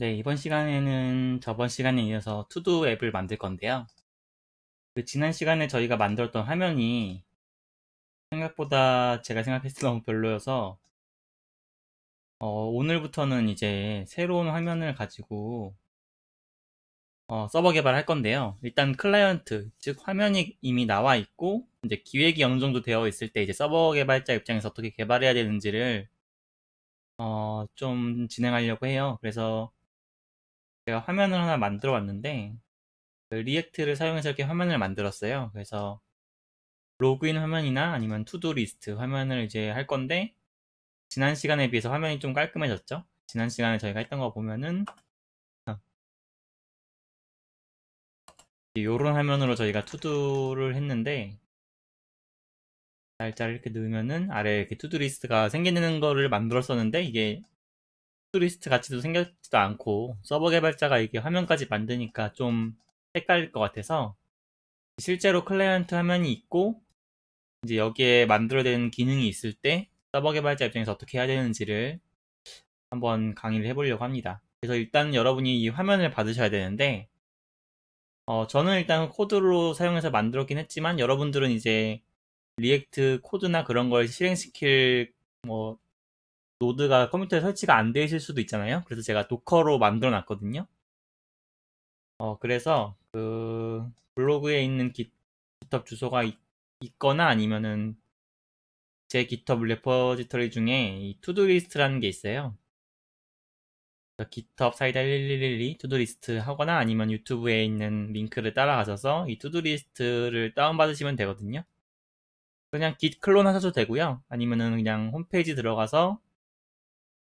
네, 이번 시간에는 저번 시간에 이어서 투두 앱을 만들 건데요. 지난 시간에 저희가 만들었던 화면이 생각보다 제가 생각했을 때 너무 별로여서 오늘부터는 이제 새로운 화면을 가지고 서버 개발할 건데요. 일단 클라이언트, 즉 화면이 이미 나와 있고 이제 기획이 어느 정도 되어 있을 때 이제 서버 개발자 입장에서 어떻게 개발해야 되는지를 좀 진행하려고 해요. 그래서 제가 화면을 하나 만들어 왔는데 그 리액트를 사용해서 이렇게 화면을 만들었어요. 그래서 로그인 화면이나 아니면 투두 리스트 화면을 이제 할 건데 지난 시간에 비해서 화면이 좀 깔끔해졌죠. 지난 시간에 저희가 했던 거 보면은 이런 화면으로 저희가 투두를 했는데 날짜를 이렇게 넣으면은 아래에 이렇게 투두 리스트가 생기는 거를 만들었었는데 이게 투두 리스트 같이도 생겼지도 않고 서버 개발자가 이게 화면까지 만드니까 좀 헷갈릴 것 같아서 실제로 클라이언트 화면이 있고 이제 여기에 만들어야 되는 기능이 있을 때 서버 개발자 입장에서 어떻게 해야 되는지를 한번 강의를 해보려고 합니다. 그래서 일단 여러분이 이 화면을 받으셔야 되는데, 저는 일단 코드로 사용해서 만들었긴 했지만, 여러분들은 이제 리액트 코드나 그런 걸 실행시킬, 뭐, 노드가 컴퓨터에 설치가 안 되어 있을 수도 있잖아요. 그래서 제가 도커로 만들어 놨거든요. 그래서 그 블로그에 있는 GitHub 주소가 있거나 아니면은 제 GitHub 레포지터리 중에 이 투두리스트라는 게 있어요. GitHub 사이다 1112 투두리스트 하거나 아니면 유튜브에 있는 링크를 따라가셔서 이 투두리스트를 다운받으시면 되거든요. 그냥 git 클론 하셔도 되고요. 아니면은 그냥 홈페이지 들어가서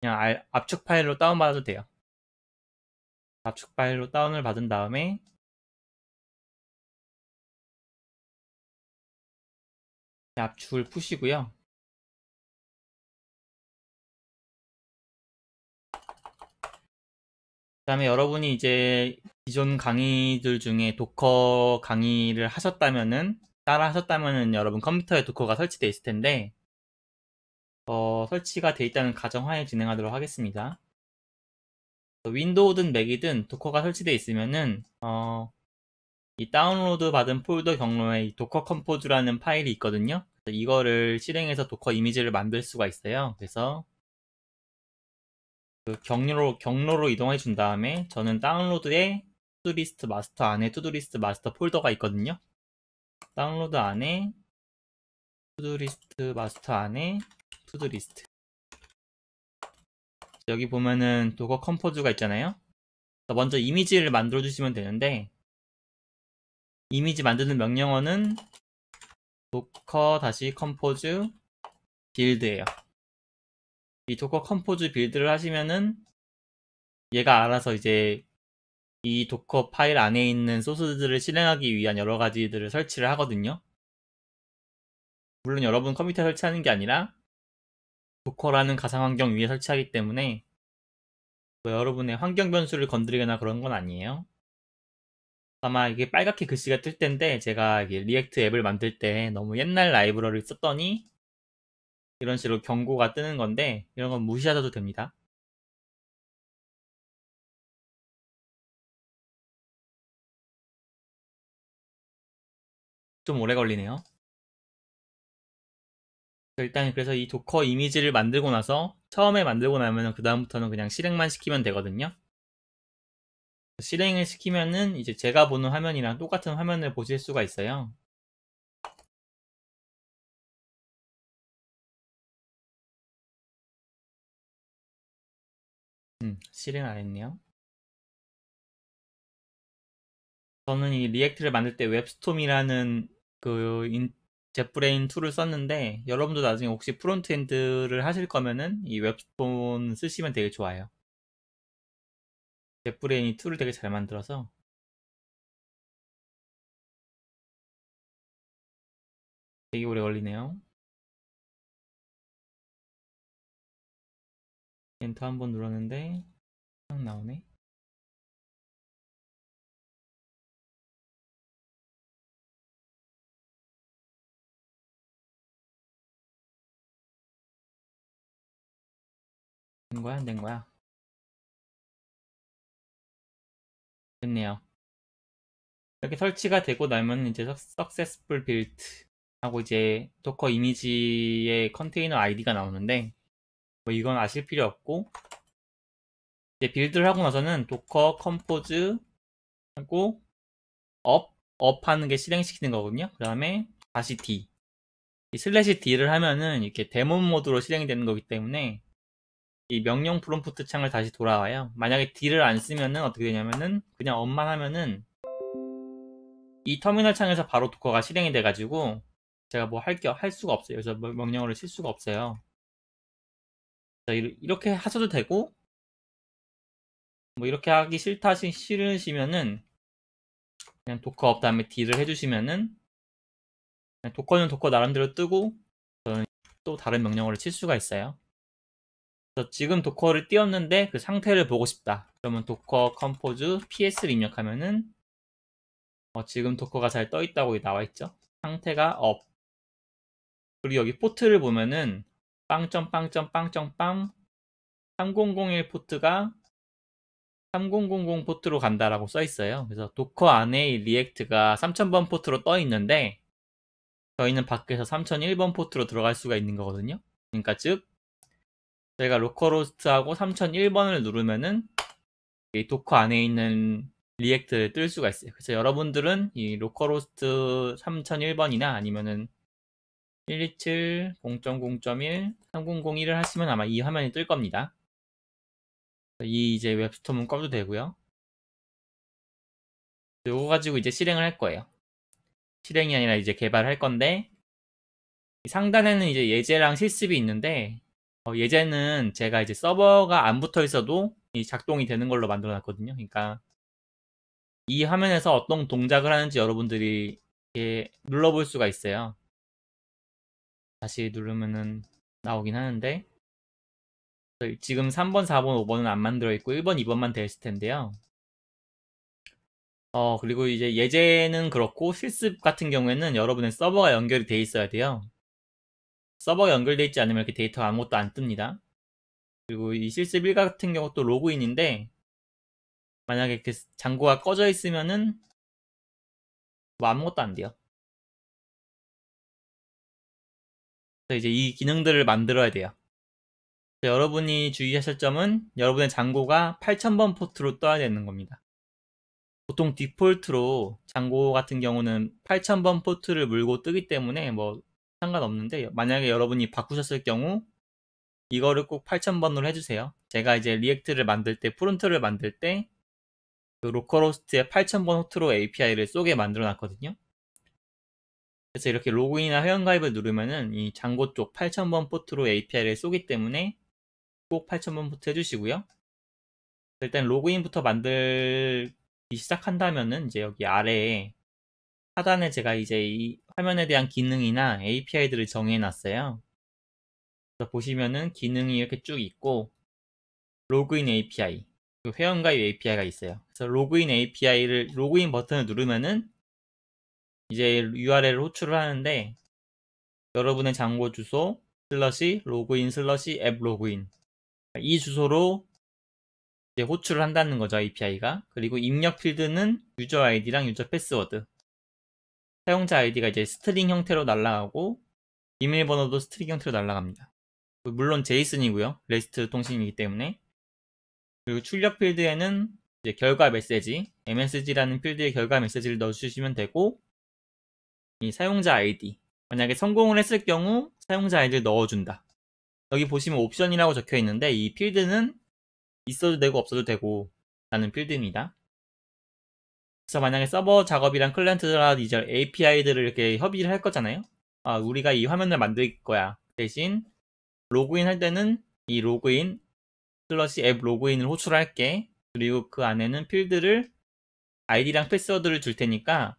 그냥 압축 파일로 다운받아도 돼요. 압축 파일로 다운을 받은 다음에 압축을 푸시고요. 그다음에 여러분이 이제 기존 강의들 중에 도커 강의를 하셨다면은 따라 하셨다면은 여러분 컴퓨터에 도커가 설치되어 있을 텐데 설치가 되어 있다는 가정하에 진행하도록 하겠습니다. 윈도우든 맥이든 도커가 설치되어 있으면은 이 다운로드 받은 폴더 경로에 이 도커 컴포즈라는 파일이 있거든요. 그래서 이거를 실행해서 도커 이미지를 만들 수가 있어요. 그래서 그 경로로 이동해 준 다음에 저는 다운로드에 투두리스트 마스터 안에 투두리스트 마스터 폴더가 있거든요. 다운로드 안에 투두리스트 마스터 안에 투두리스트 여기 보면은 도커 컴포즈가 있잖아요. 먼저 이미지를 만들어 주시면 되는데 이미지 만드는 명령어는 도커 다시 컴포즈 빌드예요. 이 도커 컴포즈 빌드를 하시면은 얘가 알아서 이제 이 도커 파일 안에 있는 소스들을 실행하기 위한 여러 가지들을 설치를 하거든요. 물론 여러분 컴퓨터에 설치하는 게 아니라 도커라는 가상환경 위에 설치하기 때문에 뭐 여러분의 환경 변수를 건드리거나 그런 건 아니에요. 아마 이게 빨갛게 글씨가 뜰 텐데 제가 이게 리액트 앱을 만들 때 너무 옛날 라이브러리를 썼더니 이런 식으로 경고가 뜨는 건데 이런 건 무시하셔도 됩니다. 좀 오래 걸리네요. 일단 그래서 이 도커 이미지를 만들고 나서 처음에 만들고 나면 그 다음부터는 그냥 실행만 시키면 되거든요. 실행을 시키면은 이제 제가 보는 화면이랑 똑같은 화면을 보실 수가 있어요. 실행 안 했네요. 저는 이 리액트를 만들 때 웹스톰이라는 그 젯브레인 툴을 썼는데 여러분도 나중에 혹시 프론트엔드를 하실 거면은 이 웹스톰 쓰시면 되게 좋아요. 젯브레인이 툴을 되게 잘 만들어서 되게 오래 걸리네요. 엔터 한번 눌렀는데 딱 나오네. 된 거야? 안 된 거야? 됐네요. 이렇게 설치가 되고 나면 이제 successful build 하고 이제 도커 이미지의 컨테이너 아이디가 나오는데 뭐 이건 아실 필요 없고 이제 빌드를 하고 나서는 도커 컴포즈 하고 업 하는 게 실행시키는 거거든요. 그 다음에 다시 D 이 슬래시 D를 하면은 이렇게 데몬 모드로 실행이 되는 거기 때문에 이 명령 프롬프트 창을 다시 돌아와요. 만약에 D를 안 쓰면은 어떻게 되냐면은 그냥 업만 하면은 이 터미널 창에서 바로 도커가 실행이 돼가지고 제가 뭐 할 수가 없어요. 그래서 명령어를 칠 수가 없어요. 이렇게 하셔도 되고 뭐 이렇게 하기 싫으시면은 그냥 도커 업 다음에 D를 해주시면은 도커는 도커 나름대로 뜨고 저는 또 다른 명령어를 칠 수가 있어요. 그래서 지금 도커를 띄웠는데 그 상태를 보고 싶다. 그러면 도커 컴포즈 PS를 입력하면은 지금 도커가 잘 떠 있다고 나와 있죠. 상태가 업. 그리고 여기 포트를 보면은 빵점빵점빵점빵 3001 포트가 3000 포트로 간다라고 써 있어요. 그래서 도커 안에 이 리액트가 3000번 포트로 떠 있는데 저희는 밖에서 3001번 포트로 들어갈 수가 있는 거거든요. 그러니까 즉 저희가 로컬호스트하고 3001번을 누르면은 이 도커 안에 있는 리액트를 뜰 수가 있어요. 그래서 여러분들은 이 로컬호스트 3001번이나 아니면은 127, 0.0.1, 3001을 하시면 아마 이 화면이 뜰 겁니다. 이 이제 웹스톰은 꺼도 되고요. 이거 가지고 이제 실행을 할 거예요. 실행이 아니라 이제 개발할 건데 상단에는 이제 예제랑 실습이 있는데 예제는 제가 이제 서버가 안 붙어 있어도 이 작동이 되는 걸로 만들어 놨거든요. 그러니까 이 화면에서 어떤 동작을 하는지 여러분들이 이렇게 눌러볼 수가 있어요. 다시 누르면은 나오긴 하는데 지금 3번, 4번, 5번은 안 만들어 있고 1번, 2번만 되어 있을 텐데요. 그리고 이제 예제는 그렇고 실습 같은 경우에는 여러분의 서버가 연결이 돼 있어야 돼요. 서버가 연결돼 있지 않으면 이렇게 데이터가 아무것도 안 뜹니다. 그리고 이 실습 1 같은 경우도 로그인인데 만약에 이렇게 장고가 꺼져 있으면은 뭐 아무것도 안 돼요. 그래서 이제 이 기능들을 만들어야 돼요. 여러분이 주의하실 점은 여러분의 장고가 8000번 포트로 떠야 되는 겁니다. 보통 디폴트로 장고 같은 경우는 8000번 포트를 물고 뜨기 때문에 뭐 상관없는데 만약에 여러분이 바꾸셨을 경우 이거를 꼭 8000번으로 해주세요. 제가 이제 리액트를 만들 때 프론트를 만들 때 그 로컬호스트에 8000번 호트로 API를 쏘게 만들어 놨거든요. 그래서 이렇게 로그인이나 회원가입을 누르면은 이 장고 쪽 8000번 포트로 API를 쏘기 때문에 꼭 8000번 포트 해주시고요. 일단 로그인부터 만들기 시작한다면은 이제 여기 아래에 하단에 제가 이제 이 화면에 대한 기능이나 API들을 정해 놨어요. 그래서 보시면은 기능이 이렇게 쭉 있고 로그인 API, 회원가입 API가 있어요. 그래서 로그인 버튼을 누르면은 이제 URL을 호출을 하는데 여러분의 장고 주소 로그인 앱 로그인 이 주소로 이제 호출을 한다는 거죠, API가. 그리고 입력 필드는 유저 아이디랑 유저 패스워드. 사용자 아이디가 이제 스트링 형태로 날아가고 비밀번호도 스트링 형태로 날아갑니다. 물론 제이슨이고요. 레스트 통신이기 때문에. 그리고 출력 필드에는 이제 결과 메시지, MSG라는 필드에 결과 메시지를 넣어주시면 되고 이 사용자 아이디. 만약에 성공을 했을 경우 사용자 아이디를 넣어준다. 여기 보시면 옵션이라고 적혀 있는데 이 필드는 있어도 되고 없어도 되고 라는 필드입니다. 그래서 만약에 서버 작업이랑 클라이언트랑 이제 API들을 이렇게 협의를 할 거잖아요. 우리가 이 화면을 만들 거야. 대신 로그인 할 때는 이 로그인 앱 로그인을 호출할게. 그리고 그 안에는 필드를 아이디랑 패스워드를 줄 테니까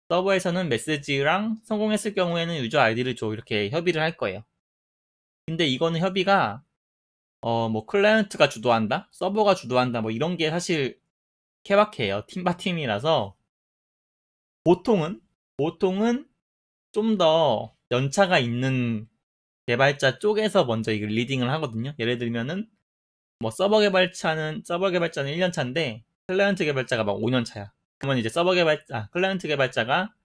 서버에서는 메시지랑 성공했을 경우에는 유저 아이디를 줘. 이렇게 협의를 할 거예요. 근데 이거는 협의가 뭐 클라이언트가 주도한다? 서버가 주도한다? 뭐 이런 게 사실 케바케예요. 팀바 팀이라서 보통은 좀 더 연차가 있는 개발자 쪽에서 먼저 이걸 리딩을 하거든요. 예를 들면은 뭐 서버 개발자는 1년 차인데 클라이언트 개발자가 막 5년 차야. 그러면 이제 클라이언트 개발자가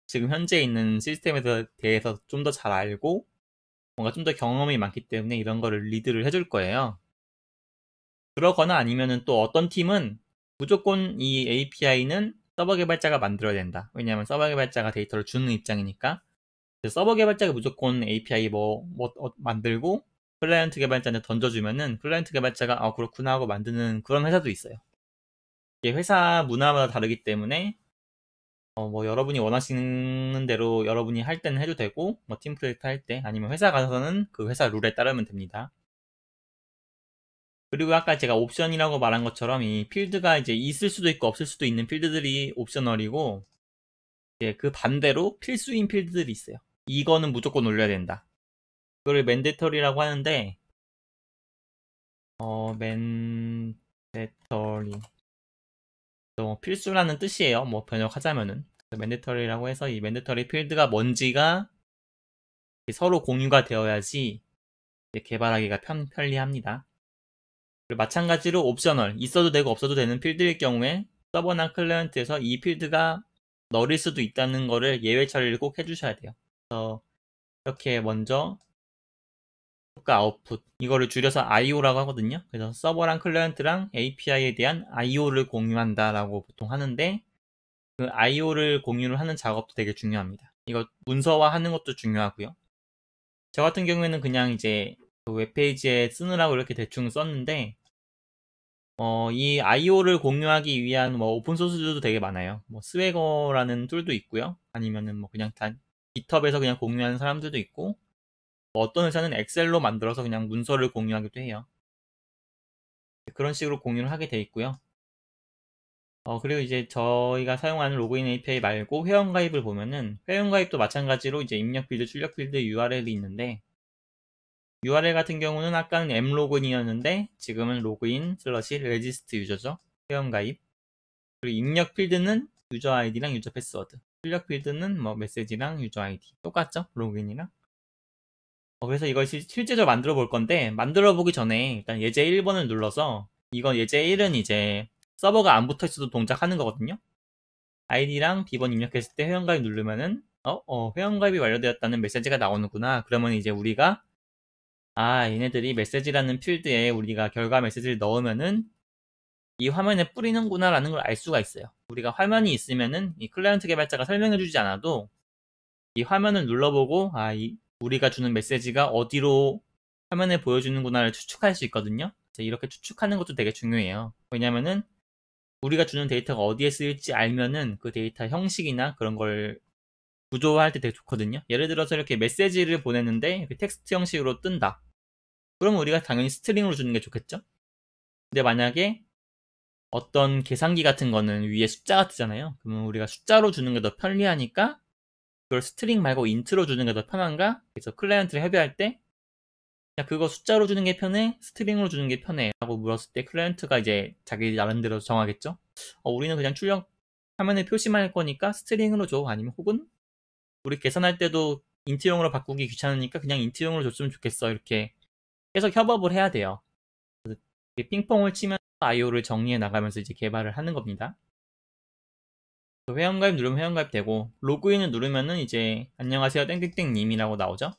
지금 현재 있는 시스템에 대해서 좀 더 잘 알고 뭔가 좀 더 경험이 많기 때문에 이런 거를 리드를 해줄 거예요. 그러거나 아니면은 또 어떤 팀은 무조건 이 API는 서버 개발자가 만들어야 된다. 왜냐하면 서버 개발자가 데이터를 주는 입장이니까. 서버 개발자가 무조건 API 만들고 클라이언트 개발자한테 던져주면은 클라이언트 개발자가 그렇구나 하고 만드는 그런 회사도 있어요. 이게 회사 문화마다 다르기 때문에 뭐 여러분이 원하시는 대로 여러분이 할 때는 해도 되고 뭐 팀 프로젝트 할 때 아니면 회사 가서는 그 회사 룰에 따르면 됩니다. 그리고 아까 제가 옵션이라고 말한 것처럼 이 필드가 이제 있을 수도 있고 없을 수도 있는 필드들이 옵셔널이고 이제 그 반대로 필수인 필드들이 있어요. 이거는 무조건 올려야 된다. 그걸 맨데터리라고 하는데 맨데터리 필수라는 뜻이에요. 뭐 번역하자면은 맨데터리라고 해서 이 맨데터리 필드가 뭔지가 서로 공유가 되어야지 개발하기가 편리합니다. 그리고 마찬가지로 옵셔널, 있어도 되고 없어도 되는 필드일 경우에 서버나 클라이언트에서 이 필드가 널일 수도 있다는 거를 예외 처리를 꼭 해주셔야 돼요. 그래서 이렇게 먼저 효과 아웃풋 이거를 줄여서 IO라고 하거든요. 그래서 서버랑 클라이언트랑 API에 대한 IO를 공유한다라고 보통 하는데 그 IO를 공유를 하는 작업도 되게 중요합니다. 이거 문서화하는 것도 중요하고요. 저 같은 경우에는 그냥 이제 그 웹페이지에 쓰느라고 이렇게 대충 썼는데 이 IO를 공유하기 위한 뭐 오픈소스들도 되게 많아요. 뭐 스웨거라는 툴도 있고요. 아니면은 뭐 그냥 GitHub에서 그냥 공유하는 사람들도 있고 뭐 어떤 회사는 엑셀로 만들어서 그냥 문서를 공유하기도 해요. 그런 식으로 공유를 하게 돼 있고요. 그리고 이제 저희가 사용하는 로그인 API 말고 회원가입을 보면은 회원가입도 마찬가지로 이제 입력 필드, 출력 필드 URL이 있는데 URL 같은 경우는 아까는 m로그인이었는데 지금은 로그인 슬러시 레지스트 유저죠. 회원가입. 그리고 입력 필드는 유저 아이디랑 유저 패스워드. 출력 필드는 뭐 메시지랑 유저 아이디. 똑같죠? 로그인이랑. 그래서 이걸 실제적으로 만들어 볼 건데 만들어 보기 전에 일단 예제 1번을 눌러서 이건 예제 1은 이제 서버가 안 붙어 있어도 동작하는 거거든요. 아이디랑 비번 입력했을 때 회원가입 누르면은 회원가입이 완료되었다는 메시지가 나오는구나. 그러면 이제 우리가 얘네들이 메시지라는 필드에 우리가 결과 메시지를 넣으면은 이 화면에 뿌리는구나 라는 걸 알 수가 있어요. 우리가 화면이 있으면은 이 클라이언트 개발자가 설명해 주지 않아도 이 화면을 눌러보고 우리가 주는 메시지가 어디로 화면에 보여주는구나를 추측할 수 있거든요. 이렇게 추측하는 것도 되게 중요해요. 왜냐면은 우리가 주는 데이터가 어디에 쓰일지 알면은 그 데이터 형식이나 그런 걸 구조화할 때 되게 좋거든요. 예를 들어서 이렇게 메시지를 보냈는데 텍스트 형식으로 뜬다. 그러면 우리가 당연히 스트링으로 주는 게 좋겠죠? 근데 만약에 어떤 계산기 같은 거는 위에 숫자가 뜨잖아요. 그러면 우리가 숫자로 주는 게 더 편리하니까 그걸 스트링 말고 인트로 주는 게 더 편한가? 그래서 클라이언트를 협의할 때 야, 그거 숫자로 주는 게 편해? 스트링으로 주는 게 편해? 라고 물었을 때 클라이언트가 이제 자기 나름대로 정하겠죠? 우리는 그냥 출력 화면에 표시만 할 거니까 스트링으로 줘. 아니면 혹은 우리 계산할 때도 인트용으로 바꾸기 귀찮으니까 그냥 인트용으로 줬으면 좋겠어. 이렇게 계속 협업을 해야 돼요. 핑퐁을 치면 IO를 정리해 나가면서 이제 개발을 하는 겁니다. 회원가입 누르면 회원가입 되고 로그인을 누르면은 이제 안녕하세요 땡땡땡 님이라고 나오죠.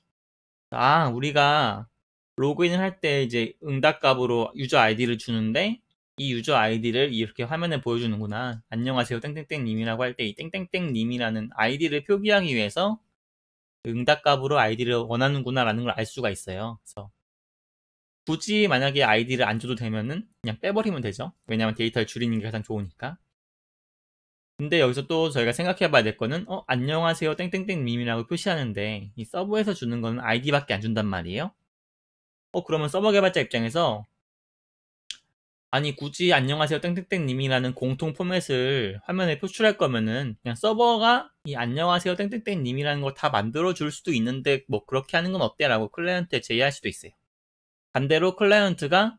우리가 로그인을 할 때 이제 응답값으로 유저 아이디를 주는데 이 유저 아이디를 이렇게 화면에 보여주는구나. 안녕하세요 땡땡땡 님이라고 할 때 이 땡땡땡 님이라는 아이디를 표기하기 위해서 응답값으로 아이디를 원하는구나 라는 걸 알 수가 있어요. 그래서 굳이 만약에 아이디를 안 줘도 되면은 그냥 빼버리면 되죠. 왜냐면 데이터를 줄이는 게 가장 좋으니까. 근데 여기서 또 저희가 생각해 봐야 될 거는 안녕하세요 땡땡땡 님이라고 표시하는데 이 서버에서 주는 거는 아이디밖에 안 준단 말이에요. 그러면 서버 개발자 입장에서 아니 굳이 안녕하세요 땡땡땡 님이라는 공통 포맷을 화면에 표출할 거면은 그냥 서버가 이 안녕하세요 땡땡땡 님이라는 걸 다 만들어 줄 수도 있는데 뭐 그렇게 하는 건 어때? 라고 클라이언트에 제의할 수도 있어요. 반대로 클라이언트가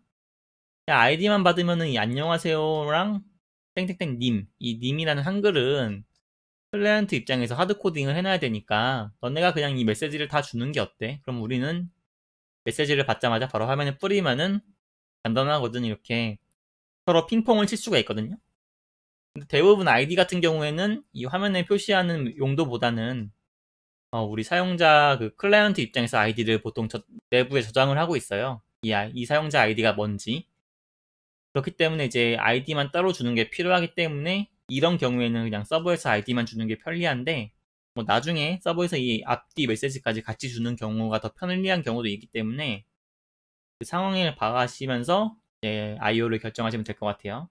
아이디만 받으면은 이 안녕하세요랑 땡땡땡 님, 이 님이라는 한글은 클라이언트 입장에서 하드코딩을 해놔야 되니까 너네가 그냥 이 메시지를 다 주는 게 어때? 그럼 우리는 메시지를 받자마자 바로 화면에 뿌리면은 간단하거든. 이렇게 서로 핑퐁을 칠 수가 있거든요. 근데 대부분 아이디 같은 경우에는 이 화면에 표시하는 용도보다는 우리 사용자 그 클라이언트 입장에서 아이디를 보통 내부에 저장을 하고 있어요. 이 사용자 아이디가 뭔지. 그렇기 때문에 이제 아이디만 따로 주는 게 필요하기 때문에 이런 경우에는 그냥 서버에서 아이디만 주는 게 편리한데 뭐 나중에 서버에서 이 앞뒤 메시지까지 같이 주는 경우가 더 편리한 경우도 있기 때문에 그 상황을 봐가시면서 IO를 결정하시면 될 것 같아요.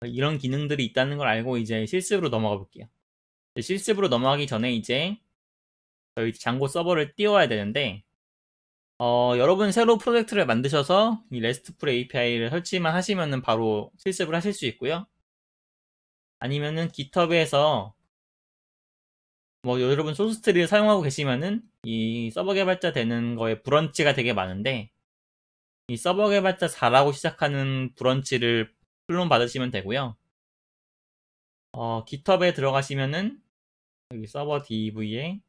이런 기능들이 있다는 걸 알고 이제 실습으로 넘어가 볼게요. 실습으로 넘어가기 전에 이제 저희 장고 서버를 띄워야 되는데 여러분 새로 프로젝트를 만드셔서 이 RESTful API를 설치만 하시면은 바로 실습을 하실 수 있고요. 아니면은 GitHub에서 뭐 여러분 소스트리를 사용하고 계시면은 이 서버 개발자 되는 거에 브런치가 되게 많은데 이 서버 개발자 4라고 시작하는 브런치를 클론 받으시면 되고요. GitHub에 들어가시면은 여기 서버 DV에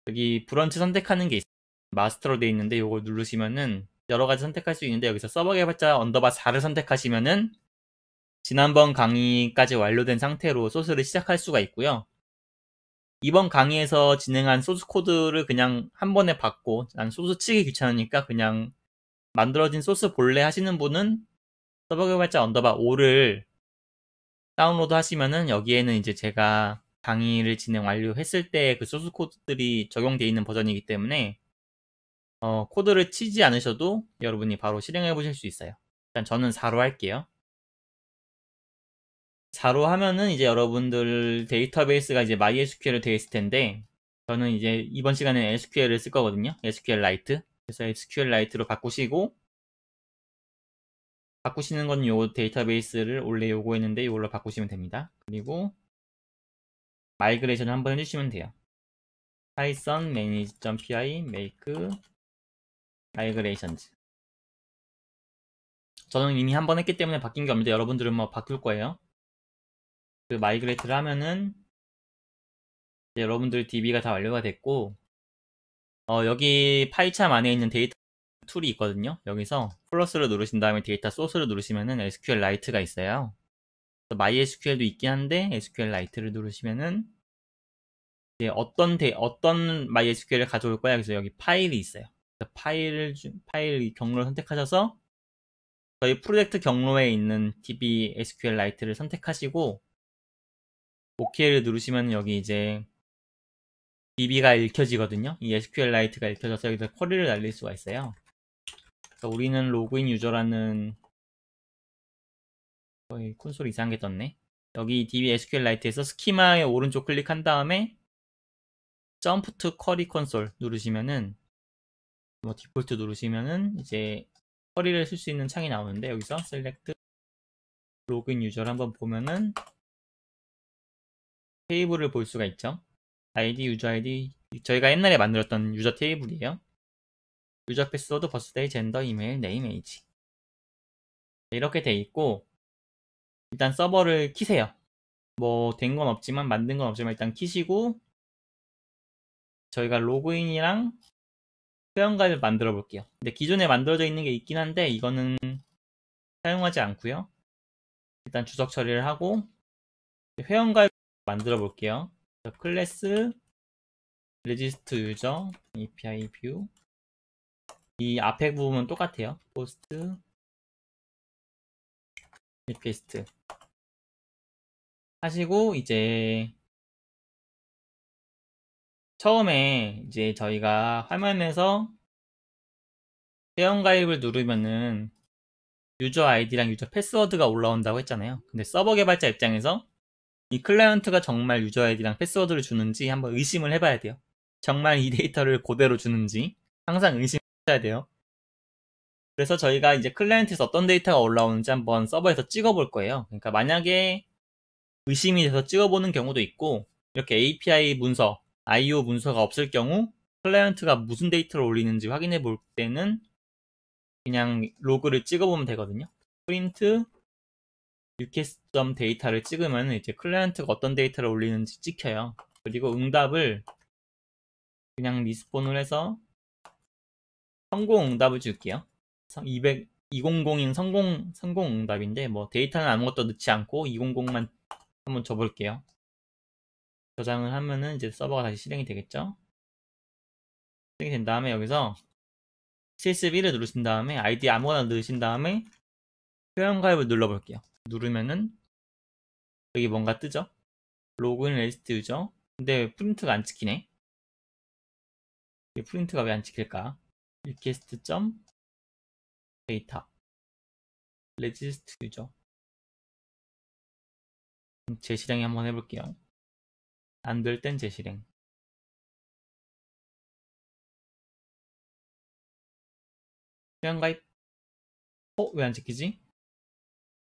여기 브런치 선택하는 게 있어요. 마스터로 되어 있는데 이걸 누르시면은 여러 가지 선택할 수 있는데 여기서 서버 개발자 언더바 4를 선택하시면은 지난번 강의까지 완료된 상태로 소스를 시작할 수가 있고요. 이번 강의에서 진행한 소스 코드를 그냥 한 번에 받고 난 소스 치기 귀찮으니까 그냥 만들어진 소스 볼래 하시는 분은 서버 개발자 언더바 5를 다운로드 하시면은 여기에는 이제 제가 강의를 진행 완료했을 때 그 소스 코드들이 적용되어 있는 버전이기 때문에 코드를 치지 않으셔도 여러분이 바로 실행해 보실 수 있어요. 일단 저는 4로 할게요. 4로 하면은 이제 여러분들 데이터베이스가 이제 MySQL로 되어 있을 텐데 저는 이제 이번 시간에 SQL을 쓸 거거든요. SQLite. 그래서 SQLite로 바꾸시는 건 요 데이터베이스를 원래 요거였는데 이걸로 바꾸시면 됩니다. 그리고 마이그레이션을 한번 해주시면 돼요. python manage.py make migrations. 저는 이미 한번 했기 때문에 바뀐 게 없는데 여러분들은 뭐 바꿀 거예요. 그 마이그레이트를 하면은 여러분들 DB가 다 완료가 됐고 여기 파이참 안에 있는 데이터 툴이 있거든요. 여기서 플러스를 누르신 다음에 데이터 소스를 누르시면은 SQLite가 있어요. MySQL도 있긴 한데 SQLite를 누르시면은 이제 어떤 MySQL을 가져올 거야. 그래서 여기 파일이 있어요. 파일 경로를 선택하셔서 저희 프로젝트 경로에 있는 DB SQLite를 선택하시고 OK를 누르시면 여기 이제 DB가 읽혀지거든요. 이 SQLite가 읽혀져서 여기서 쿼리를 날릴 수가 있어요. 그래서 우리는 로그인 유저라는 콘솔 이상한 게 떴네. 여기 DB SQLite에서 스키마에 오른쪽 클릭한 다음에 점프 투 쿼리 콘솔 누르시면은 뭐 디폴트 누르시면은 이제 쿼리를 쓸 수 있는 창이 나오는데 여기서 셀렉트 로그인 유저를 한번 보면은 테이블을 볼 수가 있죠. 아이디, 유저 아이디 저희가 옛날에 만들었던 유저 테이블이에요. 유저 패스워드, 버스데이, 젠더, 이메일, 네임, 에이지 이렇게 돼 있고 일단 서버를 키세요. 뭐 된 건 없지만 만든 건 없지만 일단 키시고 저희가 로그인이랑 회원가입을 만들어 볼게요. 근데 기존에 만들어져 있는 게 있긴 한데 이거는 사용하지 않고요. 일단 주석 처리를 하고 회원가입 만들어 볼게요. 클래스 레지스트 유저 API 뷰 이 앞에 부분은 똑같아요. 포스트 리퀘스트 하시고 이제 처음에 이제 저희가 화면에서 회원가입을 누르면은 유저 아이디랑 유저 패스워드가 올라온다고 했잖아요. 근데 서버 개발자 입장에서 이 클라이언트가 정말 유저 아이디랑 패스워드를 주는지 한번 의심을 해봐야 돼요. 정말 이 데이터를 그대로 주는지 항상 의심해야 돼요. 그래서 저희가 이제 클라이언트에서 어떤 데이터가 올라오는지 한번 서버에서 찍어볼 거예요. 그러니까 만약에 의심이 돼서 찍어보는 경우도 있고 이렇게 API 문서, IO 문서가 없을 경우 클라이언트가 무슨 데이터를 올리는지 확인해 볼 때는 그냥 로그를 찍어보면 되거든요. 프린트 유캐스점 데이터를 찍으면 이제 클라이언트가 어떤 데이터를 올리는지 찍혀요. 그리고 응답을 그냥 리스폰을 해서 성공 응답을 줄게요. 200 200인 성공 응답인데 뭐 데이터는 아무것도 넣지 않고 200만 한번 줘볼게요. 저장을 하면은 이제 서버가 다시 실행이 되겠죠? 실행이 된 다음에 여기서 실습1을 누르신 다음에 아이디 아무거나 넣으신 다음에 회원가입을 눌러볼게요. 누르면은 여기 뭔가 뜨죠? 로그인 레지스트 유저. 근데 프린트가 안 찍히네. 프린트가 왜 안 찍힐까? 리퀘스트 점 데이터 레지스트 유저. 재실행 한번 해볼게요. 안 될 땐 재실행. 회원가입. 왜 안 찍히지?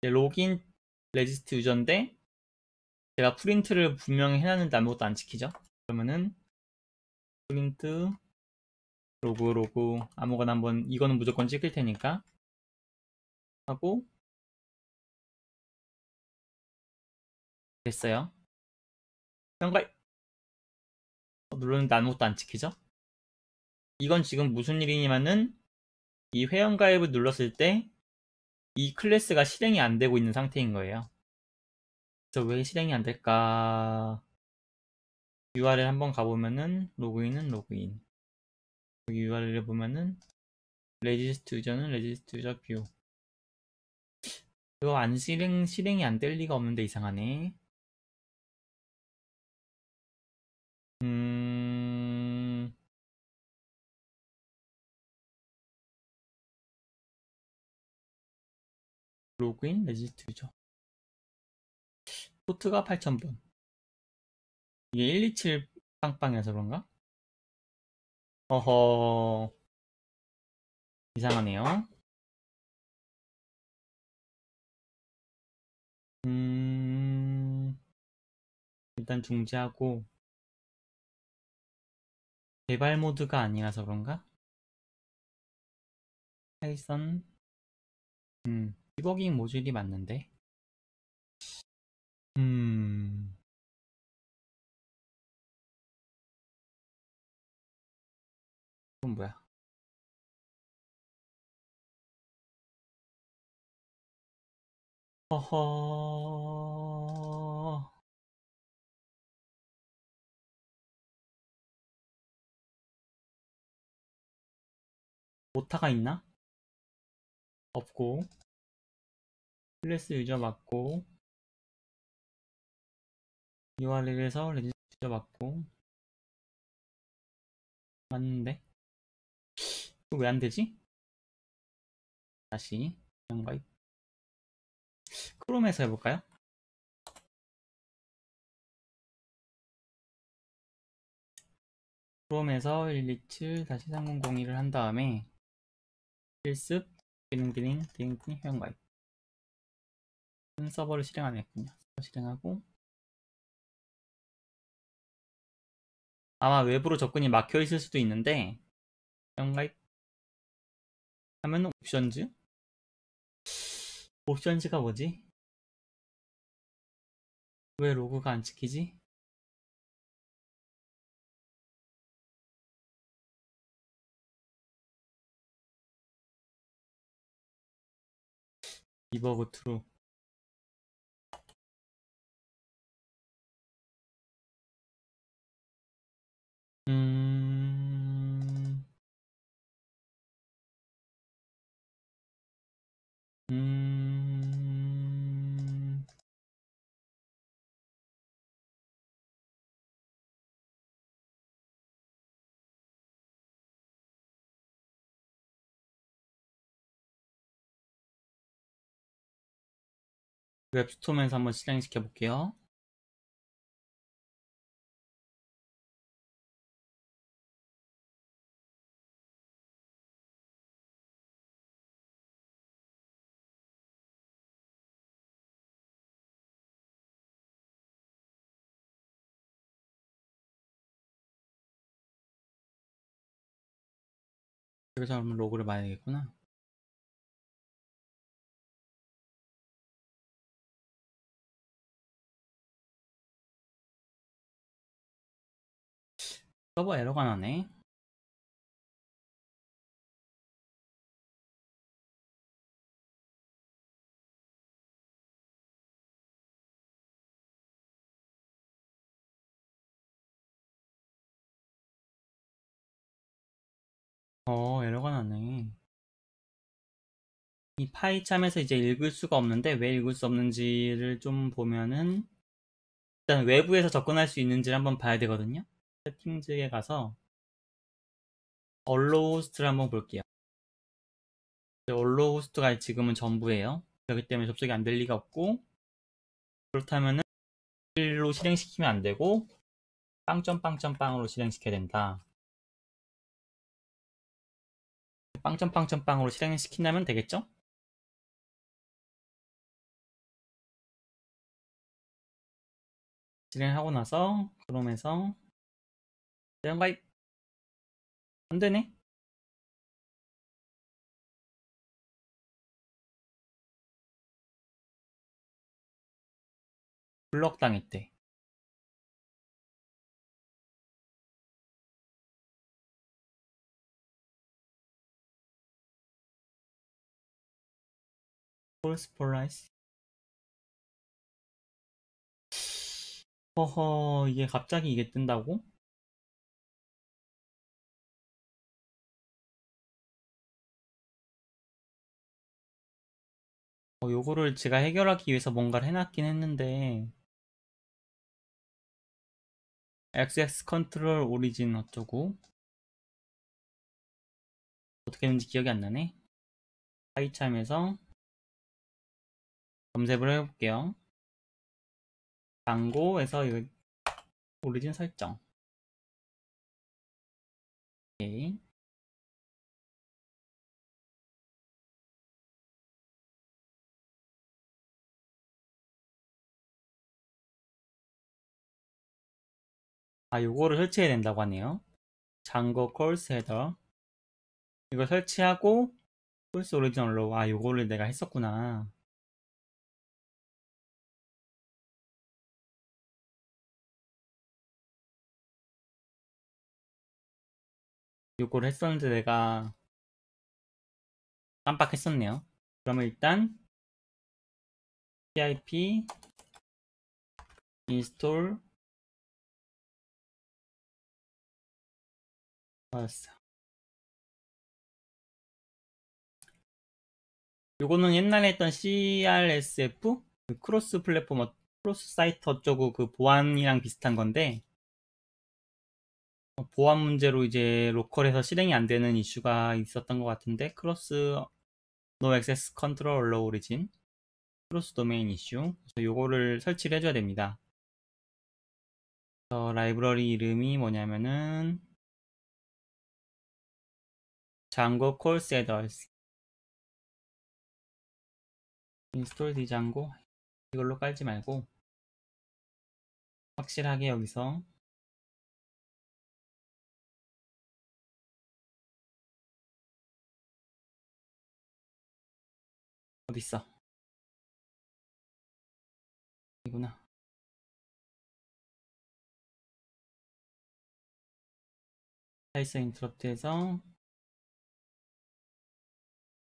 로그인 레지스트 유저인데 제가 프린트를 분명히 해놨는데 아무것도 안 찍히죠? 그러면은 프린트 로그 아무거나 한번 이거는 무조건 찍힐 테니까 하고 됐어요. 회원가입 눌렀는데 아무것도 안 찍히죠? 이건 지금 무슨 일이냐면은 이 회원가입을 눌렀을 때 이 클래스가 실행이 안 되고 있는 상태인 거예요. 그래서 왜 실행이 안 될까? URL 한번 가보면은 로그인은 로그인. 여기 URL을 보면은 레지스트 유저는 레지스트 유저 뷰. 이거 안 실행이 안 될 리가 없는데 이상하네. 음, 로그인 레지스트 유저. 포트가 8000번. 이게 127 빵빵이라서 그런가? 어허, 이상하네요. 음, 일단 중지하고 개발 모드가 아니라서 그런가? 파이썬 디버깅 모듈이 맞는데 음 그건 뭐야? 허허 오타가 있나? 없고 클래스 유저 맞고 URL에서 레지스터 유저 맞고 맞는데 왜 안 되지? 다시 연가입 크롬에서 해볼까요? 크롬에서 127 다시 3002를 한 다음에 실습 디링 회원가입 서버를 실행 안 했군요. 서버 실행하고 아마 외부로 접근이 막혀 있을 수도 있는데 회원가입 하면 옵션즈가 뭐지? 왜 로그가 안 찍히지? 디버그 트루 음... 음... 웹스톰에서 한번 실행시켜 볼게요. 여기서 한번 로그를 봐야 되겠구나. 서버 에러가 나네. 에러가 나네. 이 파이참에서 이제 읽을 수가 없는데 왜 읽을 수 없는지를 좀 보면은 일단 외부에서 접근할 수 있는지를 한번 봐야 되거든요. 세팅즈에 가서 allow host를 한번 볼게요. allow host가 지금은 전부예요. 그렇기 때문에 접속이 안 될 리가 없고, 그렇다면은 1로 실행시키면 안 되고 빵점빵점빵으로 실행시켜야 된다. 빵점빵점빵으로 실행시킨다면 되겠죠? 실행하고 나서 크롬에서 대형가입 안되네? 블럭 당했대. 폴스 폴라이스. 허허, 이게 갑자기 이게 뜬다고? 요거를 제가 해결하기 위해서 뭔가를 해놨긴 했는데 XX 컨트롤 오리진 어쩌고 어떻게 했는지 기억이 안 나네. 하이참에서 검색을 해볼게요. 장고에서 이거 오리진 설정. 오케이. 요거를 설치해야 된다고 하네요. 장고 콜스 헤더. 이걸 설치하고 콜스 오리지널로 요거를 내가 했었구나. 요거를 했었는데 내가 깜빡했었네요. 그러면 일단 pip install 알았어. 요거는 옛날에 했던 CRSF 그 크로스 플랫폼 크로스 사이트 어쩌고 그 보안이랑 비슷한 건데 보안 문제로 이제 로컬에서 실행이 안 되는 이슈가 있었던 것 같은데 크로스 no access control allow origin 크로스 도메인 이슈. 그래서 요거를 설치를 해줘야 됩니다. 라이브러리 이름이 뭐냐면은 Django call setters install Django 이걸로 깔지 말고 확실하게 여기서 어딨어? 이구나. 파이썬 인터럽트에서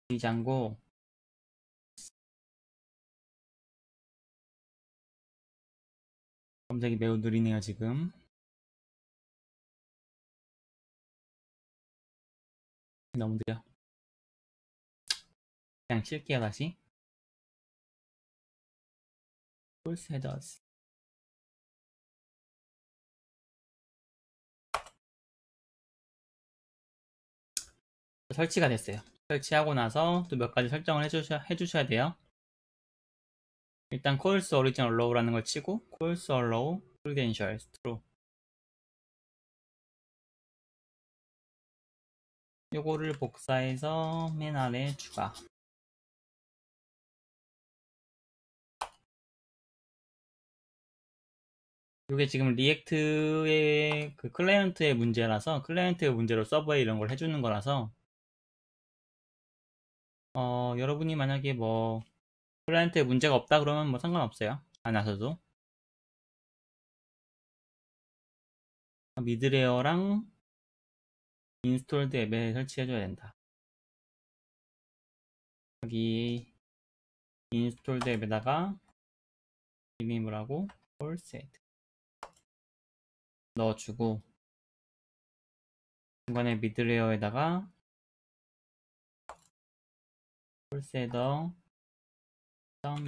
Django 검색이 매우 느리네요 지금. 너무 느려. 그냥 칠게요 다시. False headers. 설치가 됐어요. 설치하고 나서 또 몇 가지 설정을 해주셔야 돼요. 일단 calls original allow라는 걸 치고 calls allow credentials true. 요거를 복사해서 맨 아래 추가. 이게 지금 리액트의 그 클라이언트의 문제라서 클라이언트의 문제로 서버에 이런 걸 해주는 거라서 여러분이 만약에 뭐 클라이언트에 문제가 없다 그러면 뭐 상관없어요. 안 하셔도. 미드레어랑 인스톨드 앱에 설치해줘야 된다. 여기 인스톨드 앱에다가 이름을 하고 폴셋 넣어주고 중간에 미드레어에다가 폴세더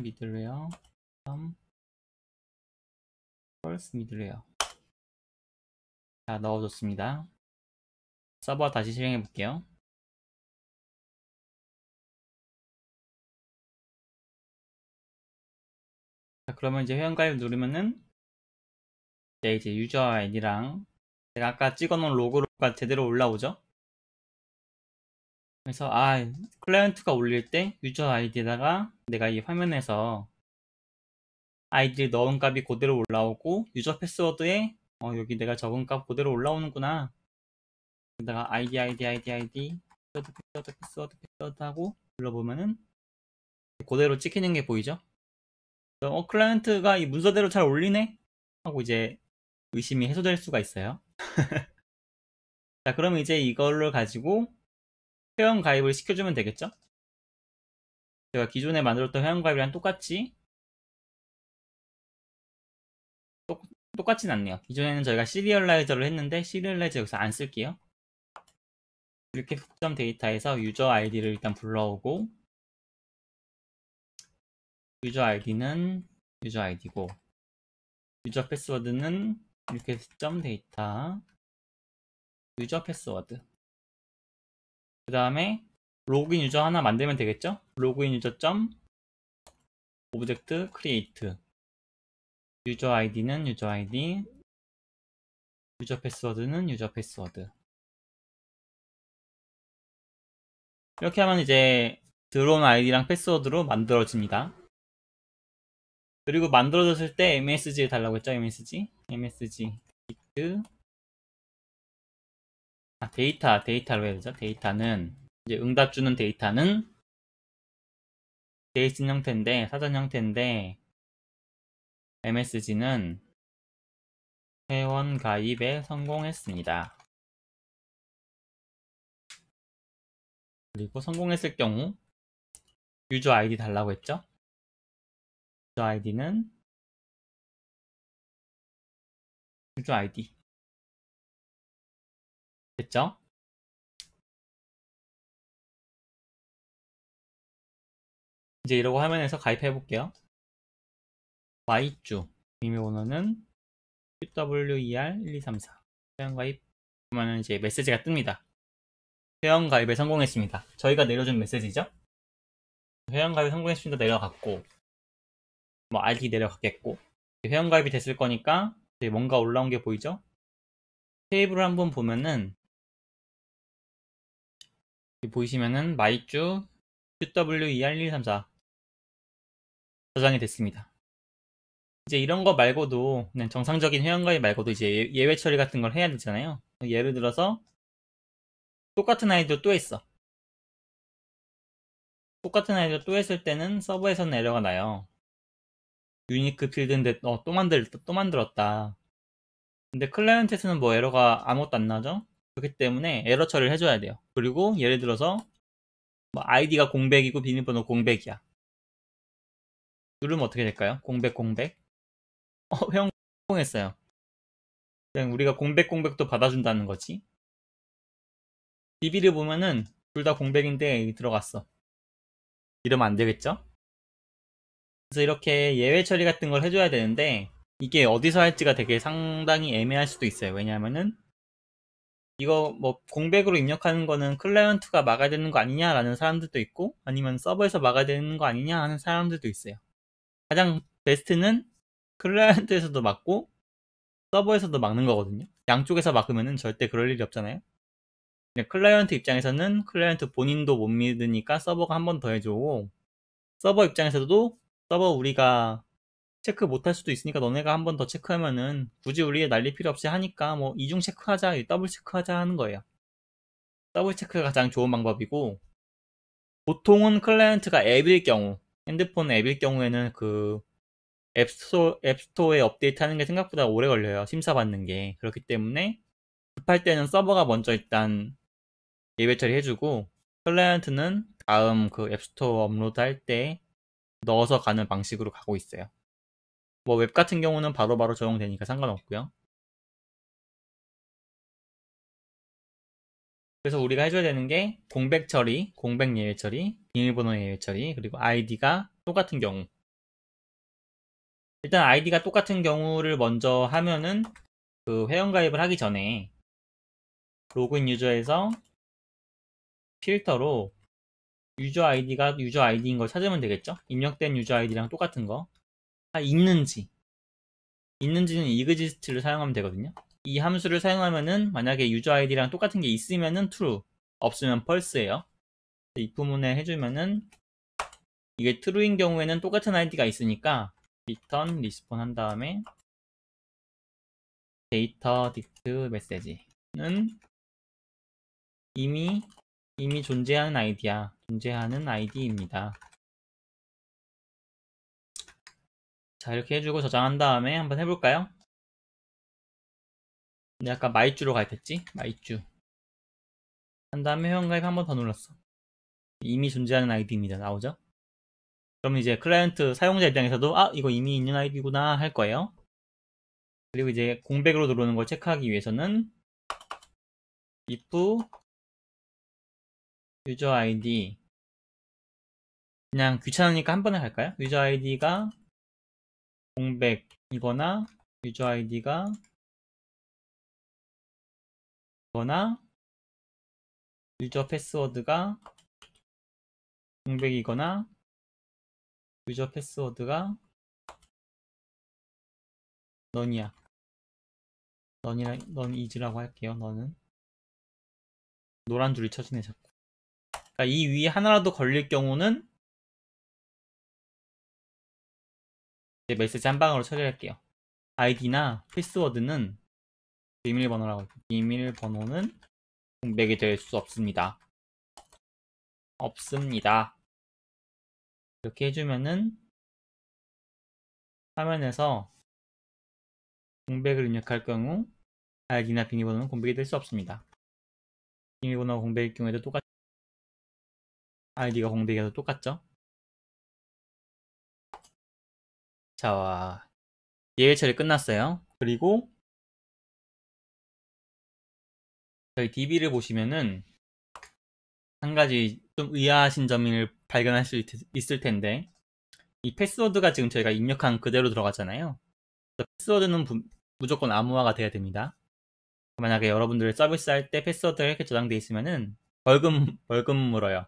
미들웨어 펄스 미들웨어 자, 넣어줬습니다. 서버 다시 실행해 볼게요. 자, 그러면 이제 회원가입 누르면은 이제 유저 아이디랑 제가 아까 찍어놓은 로고가 제대로 올라오죠. 그래서 클라이언트가 올릴 때 유저 아이디에다가 내가 이 화면에서 아이디를 넣은 값이 그대로 올라오고 유저 패스워드에 여기 내가 적은 값 그대로 올라오는구나. 여기다가 아이디 패스워드 하고 눌러보면은 그대로 찍히는 게 보이죠. 클라이언트가 이 문서대로 잘 올리네 하고 이제 의심이 해소될 수가 있어요. 자, 그러면 이제 이걸로 가지고 회원 가입을 시켜주면 되겠죠? 제가 기존에 만들었던 회원 가입이랑 똑같이 똑같진 않네요. 기존에는 저희가 시리얼라이저를 했는데 시리얼라이저 여기서 안 쓸게요. 이렇게 흑점 데이터에서 유저 아이디를 일단 불러오고 유저 아이디는 유저 아이디고 유저 패스워드는 이렇게 흑점 데이터 유저 패스워드 그 다음에 로그인 유저 하나 만들면 되겠죠? 로그인 유저 점 오브젝트 크리에이트 유저 아이디는 유저 아이디 유저 패스워드는 유저 패스워드 이렇게 하면 이제 들어온 아이디랑 패스워드로 만들어집니다. 그리고 만들어졌을 때 MSG 달라고 했죠? MSG 데이터로 해야 되죠? 데이터는 이제 응답 주는 데이터는 제이슨 형태인데 사전 형태인데 MSG는 회원 가입에 성공했습니다. 그리고 성공했을 경우 유저 아이디 달라고 했죠? 유저 아이디는 유저 아이디 됐죠? 이제 이러고 화면에서 가입해 볼게요. Y주 비밀번호는 QWER1234 회원가입 그러면 이제 메시지가 뜹니다. 회원가입에 성공했습니다. 저희가 내려준 메시지죠? 회원가입에 성공했습니다 내려갔고 뭐 ID 내려갔겠고 회원가입이 됐을 거니까 뭔가 올라온 게 보이죠? 테이블을 한번 보면은 보이시면은 마이주 QWER1234 저장이 됐습니다. 이제 이런 거 말고도 그냥 정상적인 회원가입 말고도 이제 예외 처리 같은 걸 해야 되잖아요. 예를 들어서 똑같은 아이디로 또 했어. 똑같은 아이디로 또 했을 때는 서버에서는 에러가 나요. 유니크 필드인데 또 만들었다. 근데 클라이언트에서는 뭐 에러가 아무것도 안 나죠? 그렇기 때문에 에러 처리를 해줘야 돼요. 그리고 예를 들어서 뭐 아이디가 공백이고 비밀번호 공백이야. 누르면 어떻게 될까요? 공백 회원 성공했어요. 그냥 우리가 공백도 받아준다는 거지. DB를 보면은 둘 다 공백인데 들어갔어. 이러면 안 되겠죠? 그래서 이렇게 예외 처리 같은 걸 해줘야 되는데 이게 어디서 할지가 되게 상당히 애매할 수도 있어요. 왜냐하면은 이거 뭐 공백으로 입력하는 거는 클라이언트가 막아야 되는 거 아니냐라는 사람들도 있고 아니면 서버에서 막아야 되는 거 아니냐 하는 사람들도 있어요. 가장 베스트는 클라이언트에서도 막고 서버에서도 막는 거거든요. 양쪽에서 막으면은 절대 그럴 일이 없잖아요. 클라이언트 입장에서는 클라이언트 본인도 못 믿으니까 서버가 한 번 더 해주고 서버 입장에서도 서버 우리가 체크 못할 수도 있으니까 너네가 한 번 더 체크하면은 굳이 우리 날릴 필요 없이 하니까 뭐 이중 체크하자, 더블 체크하자 하는 거예요. 더블 체크가 가장 좋은 방법이고 보통은 클라이언트가 앱일 경우 핸드폰 앱일 경우에는 그 앱스토어에 업데이트하는 게 생각보다 오래 걸려요. 심사받는 게. 그렇기 때문에 급할 때는 서버가 먼저 일단 예외 처리해주고 클라이언트는 다음 그 앱스토어 업로드 할 때 넣어서 가는 방식으로 가고 있어요. 뭐 웹 같은 경우는 바로바로 적용되니까 상관없고요. 그래서 우리가 해줘야 되는 게 공백 처리, 공백 예외 처리, 비밀번호의 예외 처리, 그리고 아이디가 똑같은 경우. 일단 아이디가 똑같은 경우를 먼저 하면은 그 회원가입을 하기 전에 로그인 유저에서 필터로 유저 아이디가 유저 아이디인 걸 찾으면 되겠죠? 입력된 유저 아이디랑 똑같은 거. 있는지는 exist를 사용하면 되거든요. 이 함수를 사용하면은 만약에 유저 아이디랑 똑같은 게 있으면은 true, 없으면 false예요. 이 부분에 해주면은 이게 true인 경우에는 똑같은 아이디가 있으니까 return respawn 한 다음에 data dict message는 이미 존재하는 아이디야. 존재하는 아이디입니다. 자, 이렇게 해주고 저장한 다음에 한번 해볼까요? 근데 아까 마이주로 가입했지? 마이주. 한 다음에 회원가입 한 번 더 눌렀어. 이미 존재하는 아이디입니다. 나오죠? 그럼 이제 클라이언트 사용자 입장에서도 이거 이미 있는 아이디구나 할 거예요. 그리고 이제 공백으로 들어오는 걸 체크하기 위해서는 if 유저 아이디, 그냥 귀찮으니까 한 번에 할까요? 유저 아이디가 공백이거나 유저 아이디가 이거나 유저 패스워드가 공백이거나 유저 패스워드가 넌이야. 넌 이즈라고 할게요. 너는 노란 줄이 쳐지네 자꾸. 그러니까 이 위에 하나라도 걸릴 경우는 이제 메시지 한 방으로 처리할게요. 아이디나 패스워드는 비밀번호라고 할게요. 비밀번호는 공백이 될 수 없습니다. 이렇게 해주면은 화면에서 공백을 입력할 경우 아이디나 비밀번호는 공백이 될 수 없습니다. 비밀번호가 공백일 경우에도 똑같 아이디가 공백이어도 똑같죠? 자, 예외 처리 끝났어요. 그리고 저희 DB를 보시면은 한 가지 좀 의아하신 점을 발견할 수 있을 텐데, 이 패스워드가 지금 저희가 입력한 그대로 들어갔잖아요. 패스워드는 무조건 암호화가 돼야 됩니다. 만약에 여러분들 서비스 할 때 패스워드가 이렇게 저장되어 있으면은 벌금 물어요.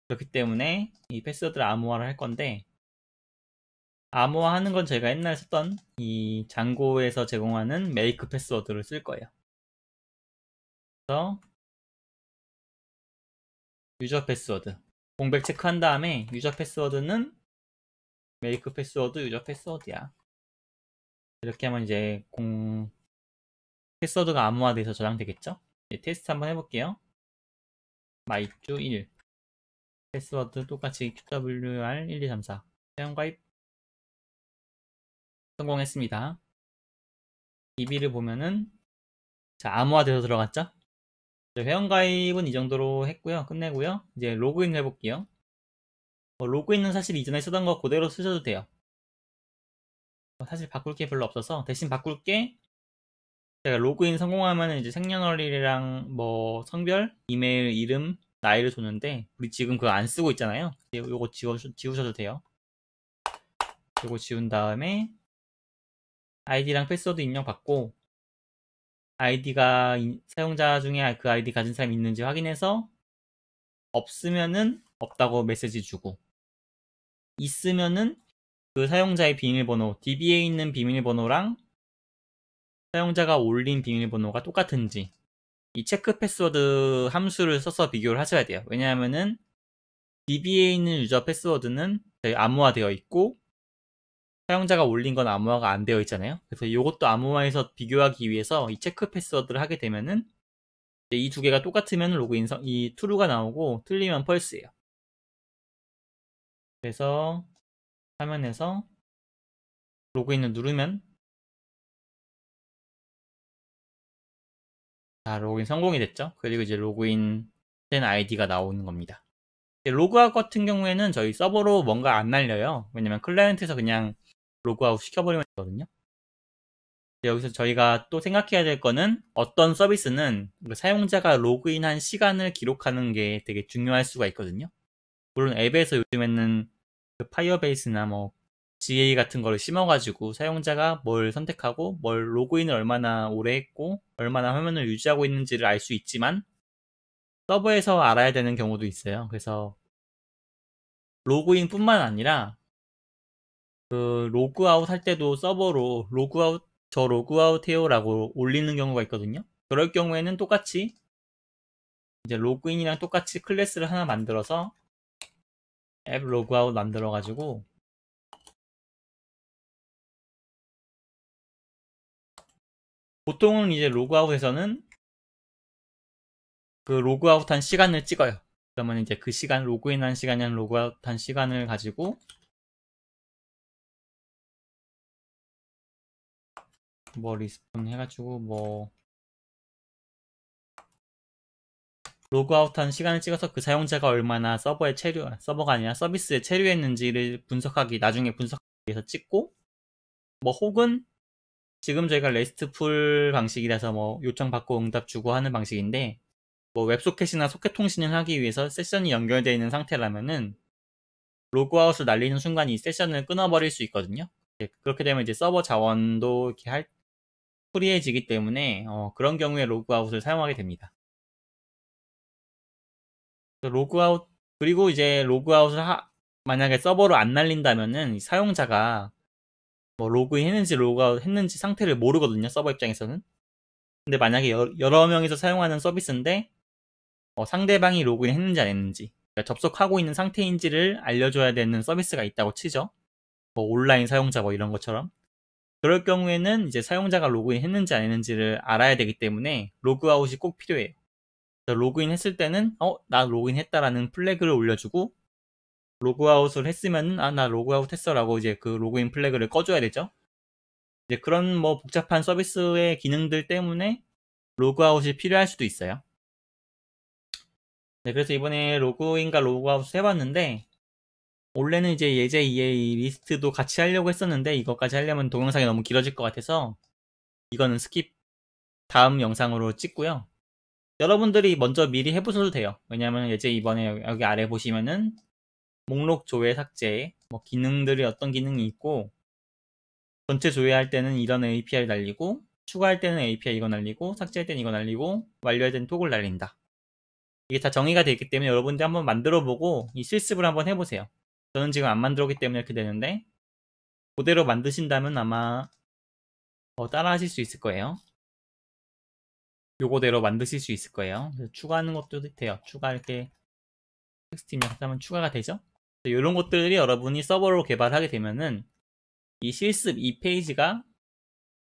그렇기 때문에 이 패스워드를 암호화를 할 건데, 암호화 하는 건 저희가 옛날에 썼던 이 장고에서 제공하는 메이크 패스워드를 쓸 거예요. 그래서 유저 패스워드 공백 체크한 다음에 유저 패스워드는 메이크 패스워드 유저 패스워드야. 이렇게 하면 이제 패스워드가 암호화돼서 저장되겠죠? 테스트 한번 해볼게요. 마이주 1 패스워드 똑같이 QWR1234 회원가입 성공했습니다. DB를 보면은 자, 암호화돼서 들어갔죠? 회원가입은 이 정도로 했고요. 끝내고요. 이제 로그인 해볼게요. 로그인은 사실 이전에 쓰던 거 그대로 쓰셔도 돼요. 사실 바꿀 게 별로 없어서 대신 바꿀 게 제가 로그인 성공하면 이제 생년월일이랑 뭐 성별, 이메일, 이름, 나이를 줬는데 우리 지금 그거 안 쓰고 있잖아요. 요거 지우셔도 돼요. 요거 지운 다음에 아이디랑 패스워드 입력받고 아이디가 사용자 중에 그 아이디 가진 사람이 있는지 확인해서 없으면은 없다고 메시지 주고 있으면은 그 사용자의 비밀번호, DB에 있는 비밀번호랑 사용자가 올린 비밀번호가 똑같은지 이 체크 패스워드 함수를 써서 비교를 하셔야 돼요. 왜냐하면은 DB에 있는 유저 패스워드는 암호화 되어 있고 사용자가 올린 건 암호화가 안 되어 있잖아요. 그래서 이것도 암호화해서 비교하기 위해서 이 체크 패스워드를 하게 되면은 이 두 개가 똑같으면 로그인 이 true가 나오고 틀리면 false예요. 그래서 화면에서 로그인을 누르면 자, 로그인 성공이 됐죠. 그리고 이제 로그인 된 아이디가 나오는 겁니다. 로그아웃 같은 경우에는 저희 서버로 뭔가 안 날려요. 왜냐면 클라이언트에서 그냥 로그아웃 시켜버리면 되거든요. 여기서 저희가 또 생각해야 될 거는 어떤 서비스는 사용자가 로그인한 시간을 기록하는 게 되게 중요할 수가 있거든요. 물론 앱에서 요즘에는 그 파이어베이스나 뭐 GA 같은 거를 심어가지고 사용자가 뭘 선택하고 뭘 로그인을 얼마나 오래 했고 얼마나 화면을 유지하고 있는지를 알 수 있지만 서버에서 알아야 되는 경우도 있어요. 그래서 로그인 뿐만 아니라 그 로그아웃 할 때도 서버로 로그아웃 저 로그아웃 해요 라고 올리는 경우가 있거든요. 그럴 경우에는 똑같이 이제 로그인이랑 똑같이 클래스를 하나 만들어서 앱 로그아웃 만들어 가지고 보통은 이제 로그아웃에서는 그 로그아웃한 시간을 찍어요. 그러면 이제 그 시간 로그인한 시간이랑 로그아웃한 시간을 가지고 뭐 리스폰 해가지고 뭐 로그아웃한 시간을 찍어서 그 사용자가 얼마나 서버가 아니라 서비스에 체류했는지를 분석하기 나중에 분석하기 위해서 찍고 뭐 혹은 지금 저희가 레스트풀 방식이라서 뭐 요청 받고 응답 주고 하는 방식인데 뭐 웹소켓이나 소켓 통신을 하기 위해서 세션이 연결되어 있는 상태라면은 로그아웃을 날리는 순간 이 세션을 끊어버릴 수 있거든요. 그렇게 되면 이제 서버 자원도 이렇게 프리해지기 때문에 그런 경우에 로그아웃을 사용하게 됩니다. 로그아웃 그리고 이제 만약에 서버로 안 날린다면은 사용자가 뭐 로그인 했는지 로그아웃 했는지 상태를 모르거든요. 서버 입장에서는. 근데 만약에 여러 명이서 사용하는 서비스인데 상대방이 로그인 했는지 안 했는지 그러니까 접속하고 있는 상태인지를 알려줘야 되는 서비스가 있다고 치죠. 뭐 온라인 사용자 뭐 이런 것처럼. 그럴 경우에는 이제 사용자가 로그인 했는지 안 했는지를 알아야 되기 때문에 로그아웃이 꼭 필요해요. 로그인 했을 때는 나 로그인 했다라는 플래그를 올려주고 로그아웃을 했으면 나 로그아웃 했어 라고 이제 그 로그인 플래그를 꺼줘야 되죠. 이제 그런 뭐 복잡한 서비스의 기능들 때문에 로그아웃이 필요할 수도 있어요. 네, 그래서 이번에 로그인과 로그아웃을 해봤는데 원래는 이제 예제 EA 리스트도 같이 하려고 했었는데 이것까지 하려면 동영상이 너무 길어질 것 같아서 이거는 스킵 다음 영상으로 찍고요. 여러분들이 먼저 미리 해보셔도 돼요. 왜냐하면 이제 이번에 여기 아래 보시면은 목록 조회 삭제, 뭐 기능들이 어떤 기능이 있고 전체 조회할 때는 이런 API를 날리고 추가할 때는 API 이거 날리고 삭제할 때는 이거 날리고 완료할 때는 톡을 날린다. 이게 다 정의가 되어 있기 때문에 여러분들 한번 만들어보고 이 실습을 한번 해보세요. 저는 지금 안 만들었기 때문에 이렇게 되는데 그대로 만드신다면 아마 따라 하실 수 있을 거예요. 요거대로 만드실 수 있을 거예요. 추가하는 것도 돼요. 추가 이렇게 텍스트 입력하면 추가가 되죠. 이런 것들이 여러분이 서버로 개발하게 되면은 이 실습 2페이지가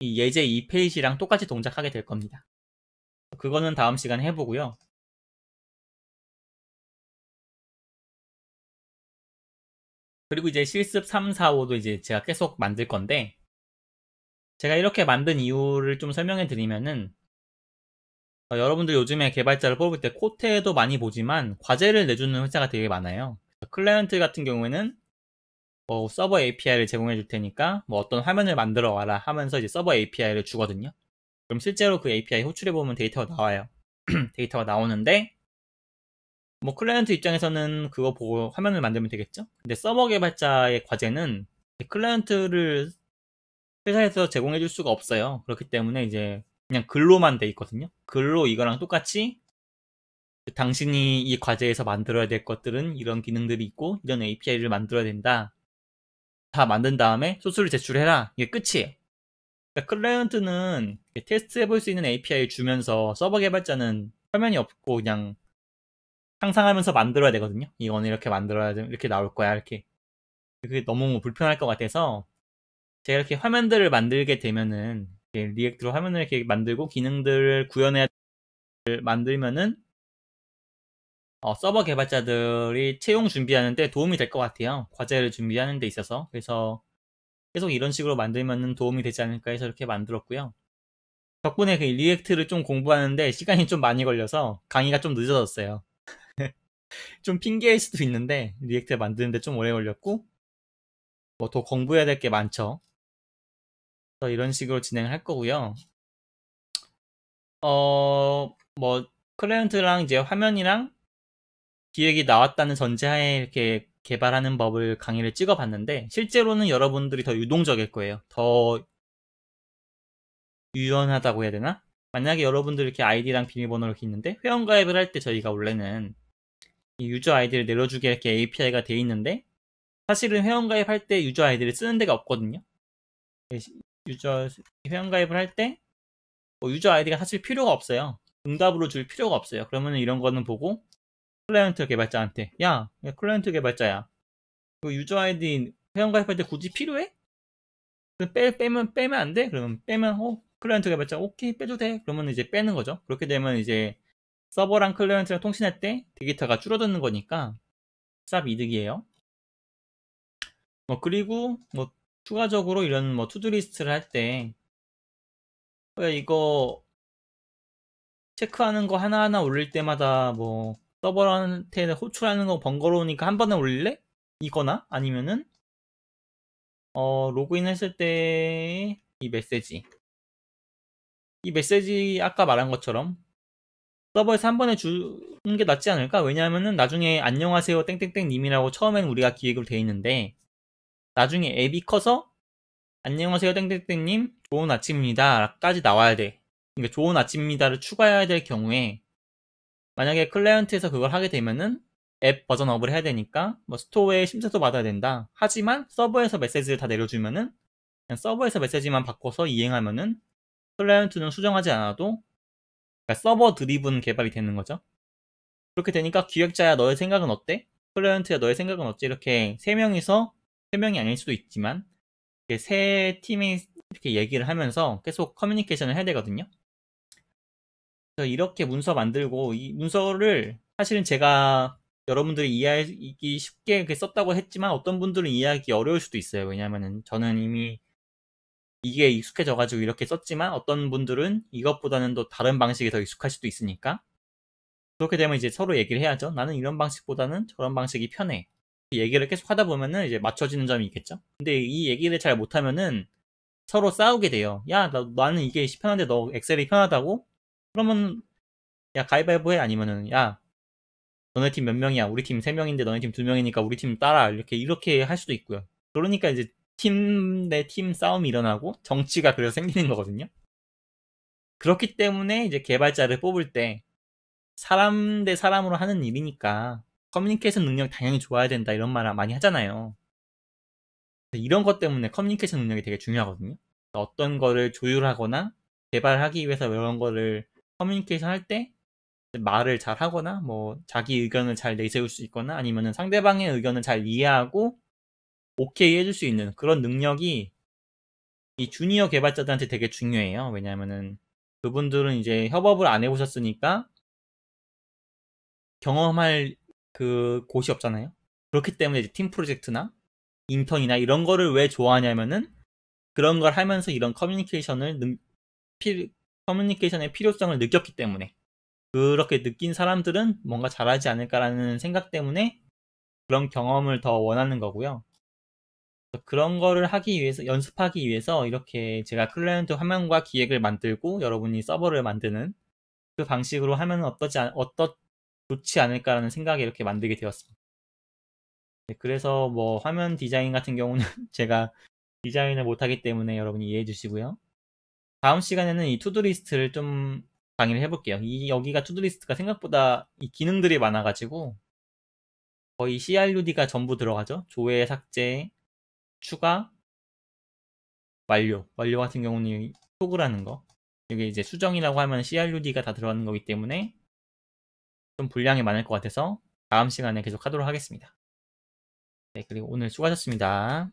이 예제 2페이지랑 똑같이 동작하게 될 겁니다. 그거는 다음 시간에 해보고요. 그리고 이제 실습 3, 4, 5도 이제 제가 계속 만들 건데 제가 이렇게 만든 이유를 좀 설명해 드리면은 여러분들 요즘에 개발자를 뽑을 때 코테도 많이 보지만 과제를 내주는 회사가 되게 많아요. 클라이언트 같은 경우에는 뭐 서버 API를 제공해 줄 테니까 뭐 어떤 화면을 만들어 와라 하면서 이제 서버 API를 주거든요. 그럼 실제로 그 API 호출해 보면 데이터가 나와요. 데이터가 나오는데 뭐 클라이언트 입장에서는 그거 보고 화면을 만들면 되겠죠. 근데 서버 개발자의 과제는 클라이언트를 회사에서 제공해 줄 수가 없어요. 그렇기 때문에 이제 그냥 글로만 돼 있거든요. 글로 이거랑 똑같이 당신이 이 과제에서 만들어야 될 것들은 이런 기능들이 있고 이런 API를 만들어야 된다. 다 만든 다음에 소스를 제출해라. 이게 끝이에요. 그러니까 클라이언트는 테스트 해볼 수 있는 API 주면서 서버 개발자는 화면이 없고 그냥 상상하면서 만들어야 되거든요. 이거는 이렇게 만들어야 돼. 이렇게 나올 거야. 이렇게. 그게 너무 불편할 것 같아서 제가 이렇게 화면들을 만들게 되면은 리액트로 화면을 이렇게 만들고 기능들을 구현해야 만들면은 서버 개발자들이 채용 준비하는데 도움이 될 것 같아요. 과제를 준비하는 데 있어서. 그래서 계속 이런 식으로 만들면 도움이 되지 않을까 해서 이렇게 만들었고요. 덕분에 그 리액트를 좀 공부하는데 시간이 좀 많이 걸려서 강의가 좀 늦어졌어요. 좀 핑계일 수도 있는데 리액트 만드는데 좀 오래 걸렸고 뭐 더 공부해야 될 게 많죠. 이런 식으로 진행을 할 거고요. 뭐 클라이언트랑 이제 화면이랑 기획이 나왔다는 전제하에 이렇게 개발하는 법을 강의를 찍어봤는데 실제로는 여러분들이 더 유동적일 거예요. 더 유연하다고 해야 되나? 만약에 여러분들 이렇게 아이디랑 비밀번호를 이렇게 있는데 회원가입을 할 때 저희가 원래는 이 유저 아이디를 내려주게 이렇게 API가 돼 있는데 사실은 회원가입할 때 유저 아이디를 쓰는 데가 없거든요. 유저 회원가입을 할 때 유저 아이디가 사실 필요가 없어요. 응답으로 줄 필요가 없어요. 그러면 이런 거는 보고 클라이언트 개발자한테 야 클라이언트 개발자야 그 유저 아이디 회원가입할 때 굳이 필요해? 빼면 안 돼? 그러면 빼면 클라이언트 개발자 오케이 빼도 돼. 그러면 이제 빼는 거죠. 그렇게 되면 이제 서버랑 클라이언트랑 통신할 때 데이터가 줄어드는 거니까 쌉 이득이에요. 그리고 추가적으로 이런 투두리스트를 할 때 이거 체크하는 거 하나하나 올릴 때마다 서버한테 호출하는 거 번거로우니까 한 번에 올릴래? 이거나 아니면은 로그인 했을 때 이 메시지 아까 말한 것처럼 서버에서 한 번에 주는 게 낫지 않을까? 왜냐하면은 나중에 안녕하세요 땡땡땡 님이라고 처음에는 우리가 기획으로 돼 있는데 나중에 앱이 커서 안녕하세요 땡땡땡 님 좋은 아침입니다 까지 나와야 돼. 그러니까 좋은 아침입니다를 추가해야 될 경우에 만약에 클라이언트에서 그걸 하게 되면은 앱 버전업을 해야 되니까 스토어에 심사도 받아야 된다. 하지만 서버에서 메시지를 다 내려주면은 그냥 서버에서 메시지만 바꿔서 이행하면은 클라이언트는 수정하지 않아도 그러니까 서버 드리븐 개발이 되는 거죠. 그렇게 되니까 기획자야 너의 생각은 어때? 클라이언트야 너의 생각은 어때? 이렇게 세 명이 아닐 수도 있지만 세 팀이 이렇게 얘기를 하면서 계속 커뮤니케이션을 해야 되거든요. 그래서 이렇게 문서 만들고 이 문서를 사실은 제가 여러분들이 이해하기 쉽게 이렇게 썼다고 했지만 어떤 분들은 이해하기 어려울 수도 있어요. 왜냐하면 저는 이미 이게 익숙해져가지고 이렇게 썼지만 어떤 분들은 이것보다는 또 다른 방식이 더 익숙할 수도 있으니까 그렇게 되면 이제 서로 얘기를 해야죠. 나는 이런 방식보다는 저런 방식이 편해. 얘기를 계속 하다 보면은 이제 맞춰지는 점이 있겠죠. 근데 이 얘기를 잘 못하면은 서로 싸우게 돼요. 야, 나는 이게 편한데 너 엑셀이 편하다고? 그러면 야 가위바위보 해 아니면은 야 너네 팀 몇 명이야? 우리 팀 3명인데 너네 팀 2명이니까 우리 팀 따라 이렇게 할 수도 있고요. 그러니까 이제 팀 내 팀 싸움이 일어나고 정치가 그래서 생기는 거거든요. 그렇기 때문에 이제 개발자를 뽑을 때 사람 대 사람으로 하는 일이니까 커뮤니케이션 능력 당연히 좋아야 된다 이런 말 많이 하잖아요. 이런 것 때문에 커뮤니케이션 능력이 되게 중요하거든요. 어떤 거를 조율하거나 개발하기 위해서 이런 거를 커뮤니케이션 할 때 말을 잘 하거나 자기 의견을 잘 내세울 수 있거나 아니면은 상대방의 의견을 잘 이해하고 오케이 해줄 수 있는 그런 능력이 이 주니어 개발자들한테 되게 중요해요. 왜냐하면은 그분들은 이제 협업을 안 해보셨으니까 경험할 그 곳이 없잖아요. 그렇기 때문에 이제 팀 프로젝트나 인턴이나 이런 거를 왜 좋아하냐면은 그런 걸 하면서 이런 커뮤니케이션의 필요성을 느꼈기 때문에 그렇게 느낀 사람들은 뭔가 잘하지 않을까라는 생각 때문에 그런 경험을 더 원하는 거고요. 그런 거를 하기 위해서, 연습하기 위해서 이렇게 제가 클라이언트 화면과 기획을 만들고 여러분이 서버를 만드는 그 방식으로 하면 좋지 않을까라는 생각에 이렇게 만들게 되었습니다. 네, 그래서 화면 디자인 같은 경우는 제가 디자인을 못하기 때문에 여러분이 이해해 주시고요. 다음 시간에는 이 투두리스트를 좀 강의를 해볼게요. 여기가 투두리스트가 생각보다 이 기능들이 많아가지고 거의 CRUD가 전부 들어가죠. 조회, 삭제, 추가, 완료 같은 경우는 토글하는 거. 이게 이제 수정이라고 하면 CRUD가 다 들어가는 거기 때문에 좀 분량이 많을 것 같아서 다음 시간에 계속 하도록 하겠습니다. 네, 그리고 오늘 수고하셨습니다.